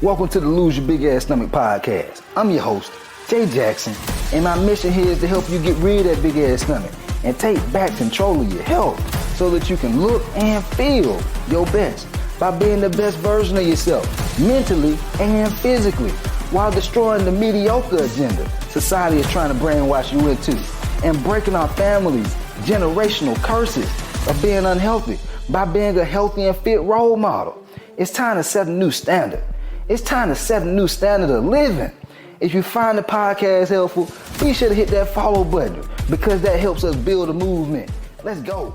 Welcome to the Lose Your Big Ass Stomach podcast. I'm your host, Jay Jackson, and my mission here is to help you get rid of that big ass stomach and take back control of your health so that you can look and feel your best by being the best version of yourself, mentally and physically, while destroying the mediocre agenda society is trying to brainwash you into, and breaking our families' generational curses of being unhealthy by being a healthy and fit role model. It's time to set a new standard. It's time to set a new standard of living. If you find the podcast helpful, be sure to hit that follow button because that helps us build a movement. Let's go.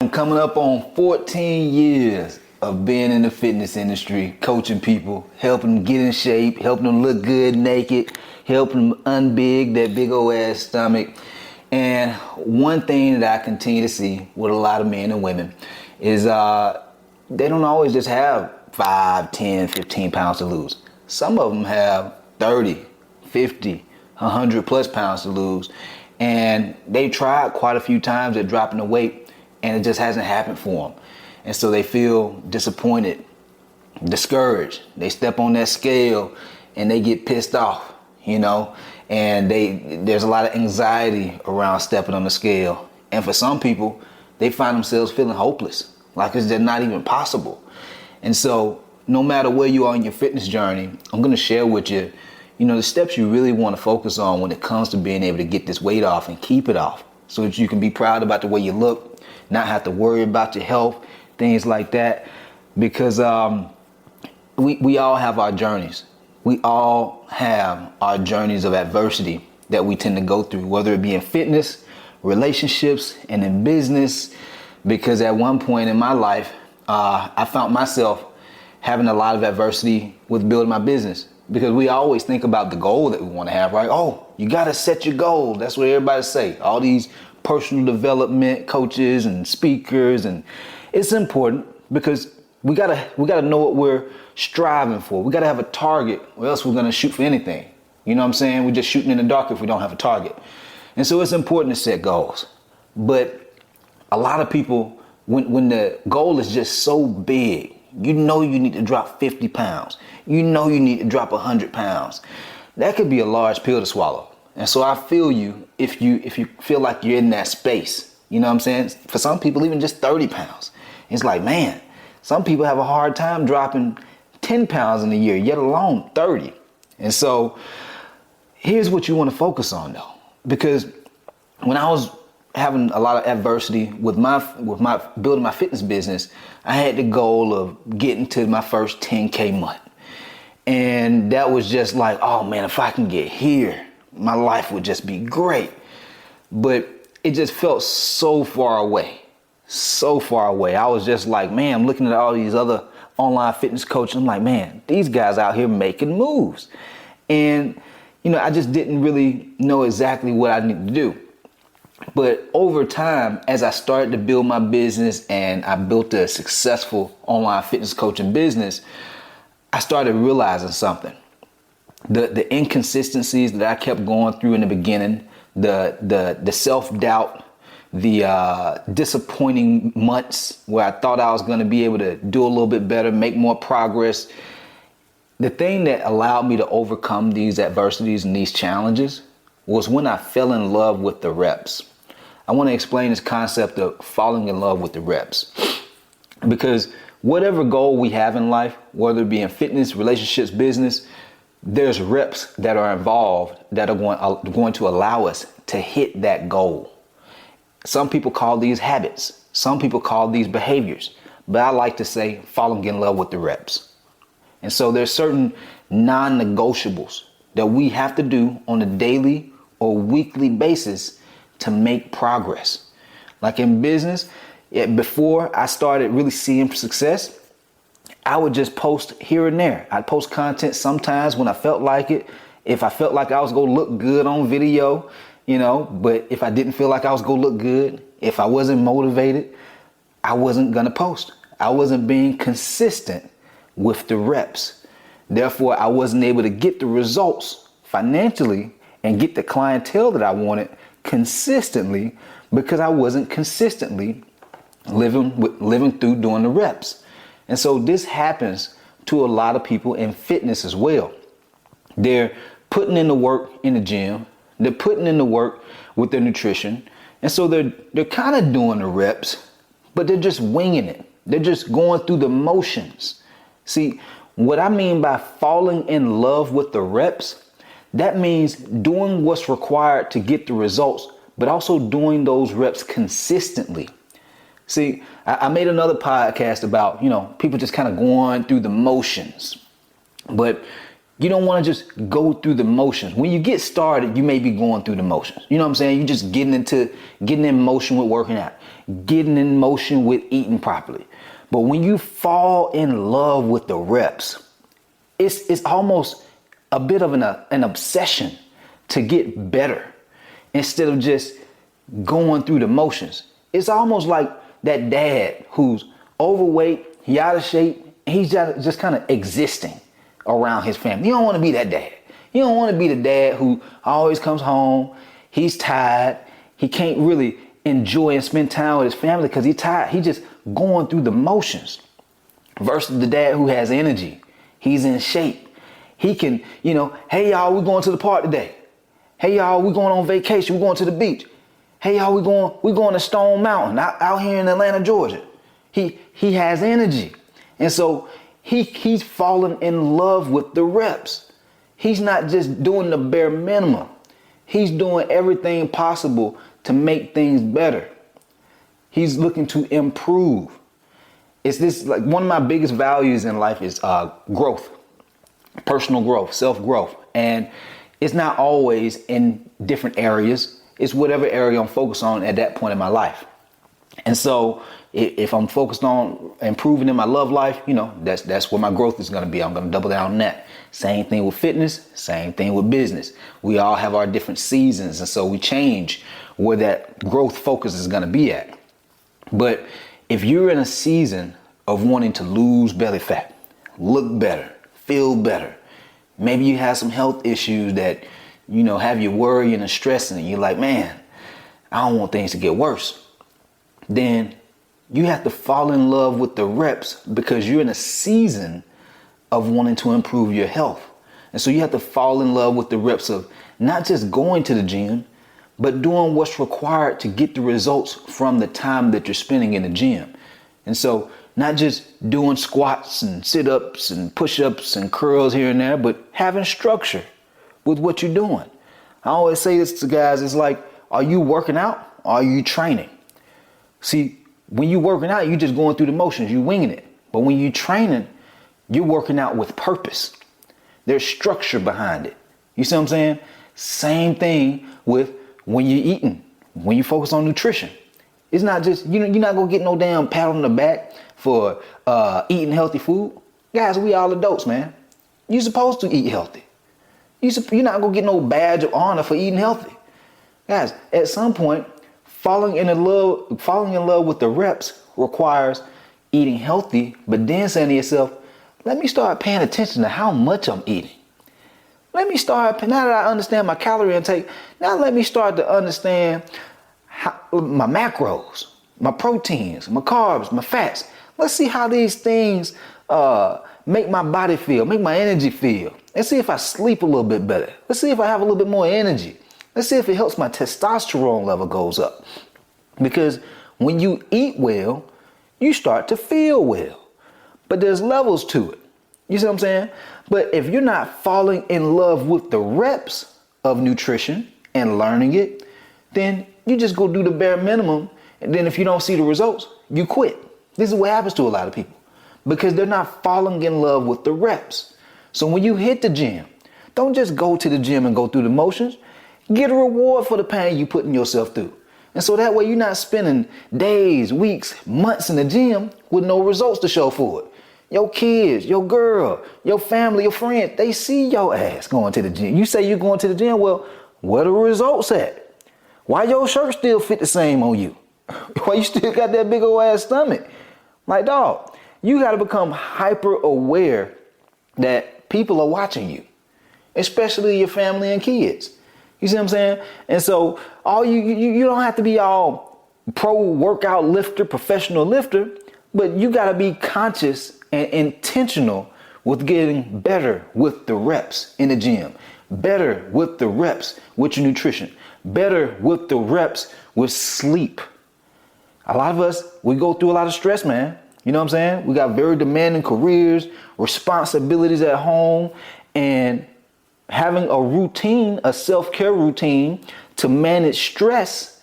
I'm coming up on 14 years of being in the fitness industry, coaching people, helping them get in shape, helping them look good naked, helping them unbig that big old ass stomach. And one thing that I continue to see with a lot of men and women is they don't always just have 5, 10, 15 pounds to lose. Some of them have 30, 50, 100 plus pounds to lose. And they tried quite a few times at dropping the weight and it just hasn't happened for them. And so they feel disappointed, discouraged. They step on that scale and they get pissed off, you know, and there's a lot of anxiety around stepping on the scale. And for some people, they find themselves feeling hopeless. Like it's just not even possible. And so no matter where you are in your fitness journey, I'm going to share with you, the steps you really want to focus on when it comes to being able to get this weight off and keep it off so that you can be proud about the way you look, not have to worry about your health, things like that. Because we all have our journeys. We all have our journeys of adversity that we tend to go through, whether it be in fitness, relationships, and in business. Because at one point in my life, I found myself having a lot of adversity with building my business. Because we always think about the goal that we want to have, right? Oh, you got to set your goal. That's what everybody say. All these personal development coaches and speakers. And it's important because we gotta know what we're striving for. We got to have a target or else we're going to shoot for anything. You know what I'm saying? We're just shooting in the dark if we don't have a target. And so it's important to set goals. But a lot of people, when the goal is just so big, you need to drop 50 pounds. You need to drop 100 pounds. That could be a large pill to swallow. And so I feel you if you feel like you're in that space. You know what I'm saying? For some people, even just 30 pounds. It's like, man, some people have a hard time dropping 10 pounds in a year, yet alone 30. And so here's what you want to focus on, though. Because when I was having a lot of adversity with my building my fitness business, I had the goal of getting to my first 10K month. And that was just like, oh man, if I can get here, my life would just be great. But it just felt so far away. I was just like, man, I'm looking at all these other online fitness coaches. I'm like, man, these guys out here making moves. And, I just didn't really know exactly what I needed to do. But over time, as I started to build my business and I built a successful online fitness coaching business, I started realizing something. The inconsistencies that I kept going through in the beginning, the self-doubt, the disappointing months where I thought I was going to be able to do a little bit better, make more progress. The thing that allowed me to overcome these adversities and these challenges was when I fell in love with the reps. I want to explain this concept of falling in love with the reps. Because whatever goal we have in life, whether it be in fitness, relationships, business, there's reps that are involved that are going to allow us to hit that goal. Some people call these habits. Some people call these behaviors. But I like to say falling in love with the reps. And so there's certain non-negotiables that we have to do on a daily or weekly basis to make progress. Like in business, before I started really seeing success, I would just post here and there. I'd post content sometimes when I felt like it. If I felt like I was going to look good on video, but if I didn't feel like I was going to look good, if I wasn't motivated, I wasn't going to post. I wasn't being consistent with the reps. Therefore, I wasn't able to get the results financially and get the clientele that I wanted consistently because I wasn't consistently living through doing the reps. And so this happens to a lot of people in fitness as well. They're putting in the work in the gym. They're putting in the work with their nutrition. And so they're kind of doing the reps, but they're just winging it. They're just going through the motions. See, what I mean by falling in love with the reps, that means doing what's required to get the results, but also doing those reps consistently. See, I made another podcast about, people just kind of going through the motions, but you don't want to just go through the motions. When you get started, you may be going through the motions. You know what I'm saying? You're just getting in motion with working out, getting in motion with eating properly. But when you fall in love with the reps, it's almost a bit of an obsession to get better instead of just going through the motions. It's almost like that dad who's overweight, he out of shape, and he's just kind of existing around his family. You don't want to be that dad. You don't want to be the dad who always comes home, he's tired, he can't really enjoy and spend time with his family because he's tired. He's just going through the motions. Versus the dad who has energy, he's in shape. He can, hey y'all, we're going to the park today. Hey y'all, we're going on vacation, we're going to the beach. Hey y'all, we're going to Stone Mountain out here in Atlanta, Georgia. He has energy. And so he's fallen in love with the reps. He's not just doing the bare minimum. He's doing everything possible to make things better. He's looking to improve. It's this, like, one of my biggest values in life is growth, personal growth, self-growth. And it's not always in different areas. It's whatever area I'm focused on at that point in my life. And so if I'm focused on improving in my love life, that's where my growth is going to be. I'm going to double down on that. Same thing with fitness, same thing with business. We all have our different seasons. And so we change where that growth focus is going to be at. But if you're in a season of wanting to lose belly fat, look better, feel better, maybe you have some health issues that, have you worrying and stressing, and you're like, man, I don't want things to get worse. Then you have to fall in love with the reps because you're in a season of wanting to improve your health. And so you have to fall in love with the reps of not just going to the gym, but doing what's required to get the results from the time that you're spending in the gym. And so not just doing squats and sit-ups and push-ups and curls here and there, but having structure with what you're doing. I always say this to guys, it's like, are you working out or are you training? See, when you're working out, you're just going through the motions, you're winging it. But when you're training, you're working out with purpose. There's structure behind it. You see what I'm saying? Same thing with when you're eating, when you focus on nutrition. It's not just, you're not going to get no damn pat on the back for eating healthy food. Guys, we all adults, man. You're supposed to eat healthy. You're not going to get no badge of honor for eating healthy. Guys, at some point, falling in love with the reps requires eating healthy, but then saying to yourself, let me start paying attention to how much I'm eating. Now that I understand my calorie intake, now let me start to understand my macros, my proteins, my carbs, my fats. Let's see how these things make my body feel, make my energy feel. Let's see if I sleep a little bit better. Let's see if I have a little bit more energy. Let's see if it helps my testosterone level goes up. Because when you eat well, you start to feel well. But there's levels to it. You see what I'm saying? But if you're not falling in love with the reps of nutrition and learning it, then you just go do the bare minimum. And then if you don't see the results, you quit. This is what happens to a lot of people because they're not falling in love with the reps. So when you hit the gym, don't just go to the gym and go through the motions. Get a reward for the pain you putting yourself through. And so that way you're not spending days, weeks, months in the gym with no results to show for it. Your kids, your girl, your family, your friends, they see your ass going to the gym. You say you're going to the gym, well, where the results at? Why your shirt still fit the same on you? Why you still got that big old ass stomach? Like, dog, you got to become hyper aware that people are watching you, especially your family and kids. You see what I'm saying? And so you don't have to be all pro workout lifter, professional lifter, But you got to be conscious and intentional with getting better with the reps in the gym, better with the reps with your nutrition, better with the reps with sleep. A lot of us, we go through a lot of stress, man. You know what I'm saying? We got very demanding careers, responsibilities at home, and having a routine, a self-care routine to manage stress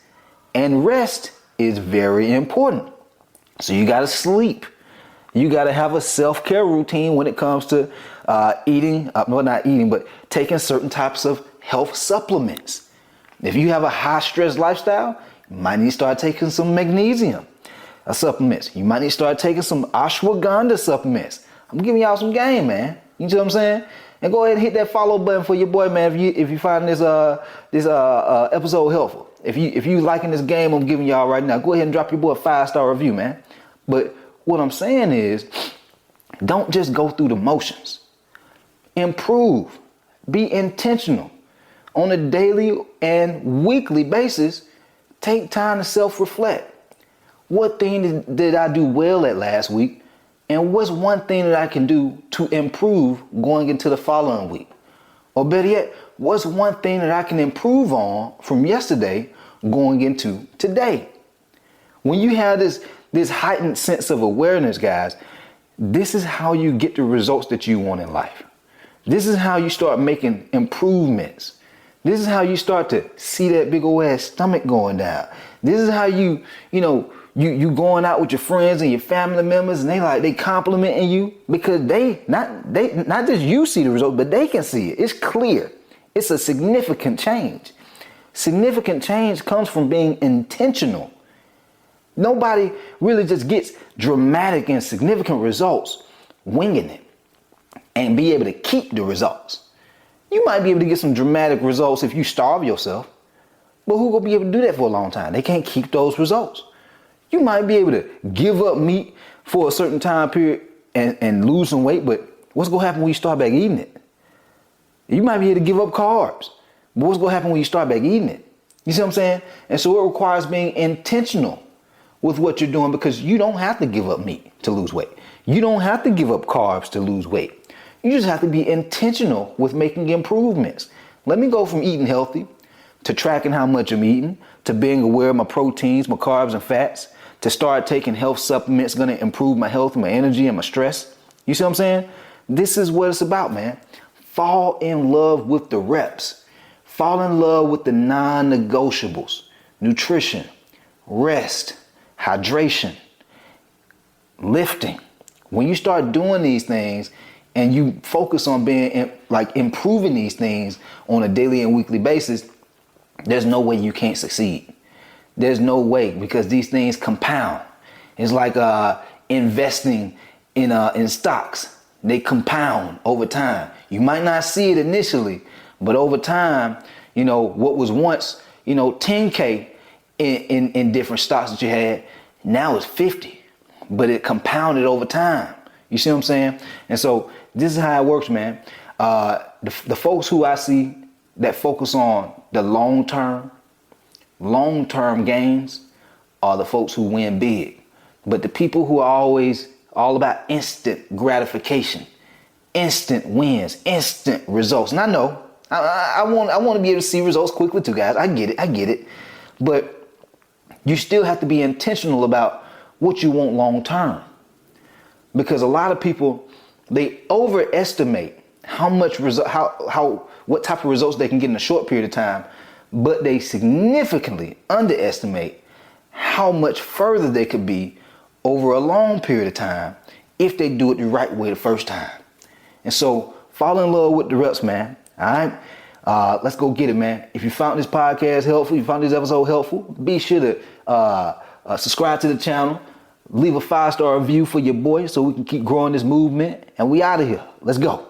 and rest is very important. So you got to sleep. You got to have a self-care routine when it comes to eating, well, not eating, but taking certain types of health supplements. If you have a high stress lifestyle, you might need to start taking some magnesium supplements. You might need to start taking some ashwagandha supplements. I'm giving y'all some game, man. You know what I'm saying? And go ahead and hit that follow button for your boy, man. If you find this episode helpful, if you liking this game I'm giving y'all right now, go ahead and drop your boy a 5-star review, man. But what I'm saying is, don't just go through the motions. Improve. Be intentional. On a daily and weekly basis, take time to self-reflect. What thing did I do well at last week? And what's one thing that I can do to improve going into the following week? Or better yet, what's one thing that I can improve on from yesterday going into today? When you have this heightened sense of awareness, guys, this is how you get the results that you want in life. This is how you start making improvements. This is how you start to see that big old ass stomach going down. This is how you going out with your friends and your family members, and they complimenting you because they not just you see the result, but they can see it. It's clear. It's a significant change. Significant change comes from being intentional. Nobody really just gets dramatic and significant results winging it and be able to keep the results. You might be able to get some dramatic results if you starve yourself, but who gonna be able to do that for a long time? They can't keep those results. You might be able to give up meat for a certain time period and lose some weight, but what's gonna happen when you start back eating it? You might be able to give up carbs, but what's gonna happen when you start back eating it? You see what I'm saying? And so it requires being intentional with what you're doing, because you don't have to give up meat to lose weight. You don't have to give up carbs to lose weight. You just have to be intentional with making improvements. Let me go from eating healthy to tracking how much I'm eating, to being aware of my proteins, my carbs and fats, to start taking health supplements going to improve my health, my energy, and my stress. You see what I'm saying? This is what it's about, man. Fall in love with the reps. Fall in love with the non-negotiables. Nutrition, rest, hydration, lifting. When you start doing these things and you focus on being improving these things on a daily and weekly basis, there's no way you can't succeed. There's no way, because these things compound. It's like investing in stocks. They compound over time. You might not see it initially, but over time, what was once, 10K in different stocks that you had, now it's 50, but it compounded over time. You see what I'm saying? And so this is how it works, man. The folks who I see that focus on the long-term gains are the folks who win big. But the people who are always all about instant gratification, instant wins, instant results. And I know I want to be able to see results quickly too, guys. I get it. But you still have to be intentional about what you want long term. Because a lot of people, they overestimate what type of results they can get in a short period of time, but they significantly underestimate how much further they could be over a long period of time if they do it the right way the first time. And so fall in love with the reps, man. All right. Let's go get it, man. If you found this podcast helpful, you found this episode helpful, be sure to subscribe to the channel. Leave a 5-star review for your boy so we can keep growing this movement. And we out of here. Let's go.